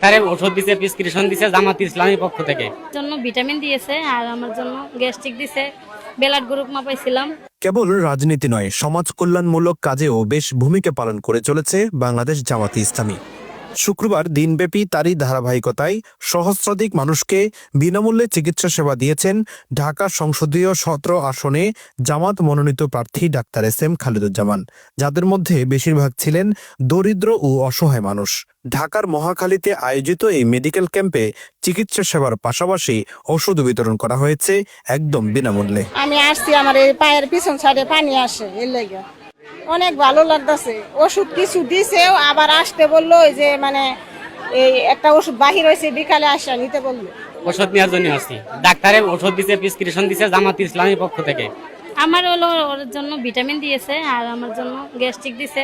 ডাক্তারের ওষুধ দিছে, প্রেসক্রিপশন দিছে জামাত ইসলামীর পক্ষ থেকে। জন্য ভিটামিন দিয়েছে আর আমার জন্য গ্যাস্ট্রিক দিছে, ব্লাড গ্রুপ মাপাইছিলাম। কেবল রাজনীতি নয়, সমাজ কল্যাণমূলক কাজেও বেশ ভূমিকা পালন করে চলেছে বাংলাদেশ জামাতে ইসলামী। শুক্রবার দিনব্যাপী তারই ধারাবাহিকতায় সহস্রাধিক মানুষকে বিনামূল্যে চিকিৎসা সেবা দিয়েছেন ঢাকা সংসদীয় 17 আসনে জামাত মনোনীত প্রার্থী ডাক্তার এস.এম. খালেদুজ্জামান, যাদের মধ্যে বেশিরভাগ ছিলেন দরিদ্র ও অসহায় মানুষ। ঢাকার মহাখালীতে আয়োজিত এই মেডিকেল ক্যাম্পে চিকিৎসা সেবার পাশাপাশি ওষুধ বিতরণ করা হয়েছে একদম বিনামূল্যে। আমি আসছি, আমার এই পায়ের পিছন সাইডে পানি আসে, এর লেগে অনেক ভালো লাগতেছে। ওষুধ কিছু দিছেও, আবার আসতে বললো যে মানে এই একটা ওষুধ বাহির হয়েছে, বিকালে আসা নিতে বললো। ওষুধ নেওয়ার জন্য আসছি। ডাক্তারের ওষুধ দিছে, প্রেসক্রিপশন দিছে জামাত ইসলামীর পক্ষ থেকে। আমার হলো ওর জন্য ভিটামিন দিয়েছে আর আমার জন্য গ্যাস্ট্রিক দিছে,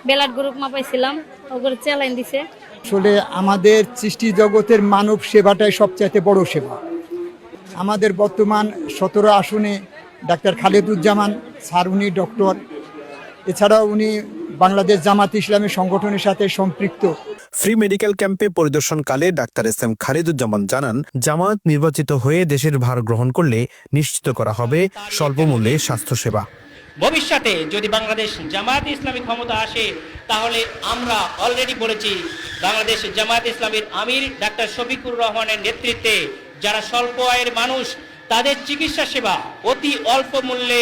ব্লাড গ্রুপ মাপাইছিলাম, ওগুলো চ্যালাইন দিছে। আসলে আমাদের সৃষ্টি জগতের মানব সেবাটাই সবচাইতে বড় সেবা। আমাদের বর্তমান 17 আসনে ডাক্তার খালেদুজ্জামান স্যার, উনি ডক্টর, এছাড়াও উনি বাংলাদেশ জামাত ইসলামী সংগঠনের সাথে সম্পৃক্ত। ফ্রি মেডিকেল ক্যাম্পে পরিদর্শনকালে ডাক্তার এস.এম. খালেদুজ্জামান জানান, জামাত নির্বাচিত হয়ে দেশের ভার গ্রহণ করলে নিশ্চিত করা হবে স্বল্পমূল্যে স্বাস্থ্যসেবা। ভবিষ্যতে যদি বাংলাদেশ জামাত ইসলামী ক্ষমতা আসে, তাহলে আমরা অলরেডি বলেছি বাংলাদেশ জামাত ইসলামীর আমির ডাক্তার শফিকুর রহমানের নেতৃত্বে যারা স্বল্প আয়ের মানুষ, তাদের চিকিৎসা সেবা অতি অল্প মূল্যে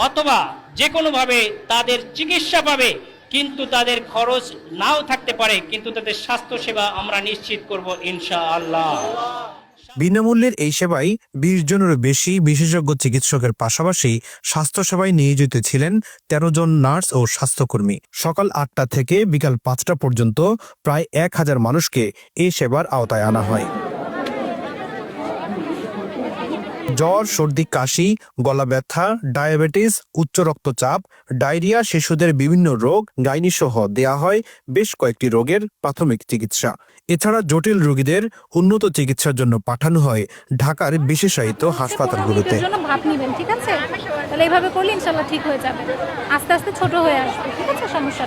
অথবা যে কোনোভাবে তাদের চিকিৎসা পাবে, কিন্তু তাদের খরচ নাও থাকতে পারে, কিন্তু তাদের স্বাস্থ্য সেবা আমরা নিশ্চিত করব ইনশাআল্লাহ। বিনামূল্যের এই সেবায় 20 জনেরও বেশি বিশেষজ্ঞ চিকিৎসকের পাশাপাশি স্বাস্থ্যসেবায় নিয়োজিত ছিলেন 13 জন নার্স ও স্বাস্থ্যকর্মী। সকাল 8টা থেকে বিকাল 5টা পর্যন্ত প্রায় 1000 মানুষকে এই সেবার আওতায় আনা হয়। জ্বর, সর্দি, কাশি, গলা ব্যথা, ডায়াবেটিস, উচ্চ রক্তচাপ, ডায়রিয়া, শিশুদের বিভিন্ন রোগ, গাইনি সহ দেয়া হয় বেশ কয়েকটি রোগের প্রাথমিক চিকিৎসা। এছাড়া জটিল রোগীদের উন্নত চিকিৎসার জন্য পাঠানো হয় ঢাকার বিশেষায়িত হাসপাতালগুলোতে। ভাব নিবেন, ঠিক আছে? তাহলে এইভাবে করলে ইনশাল্লাহ ঠিক হয়ে যাবে, আস্তে আস্তে ছোট হয়ে আসবে, ঠিক আছে? সমস্যা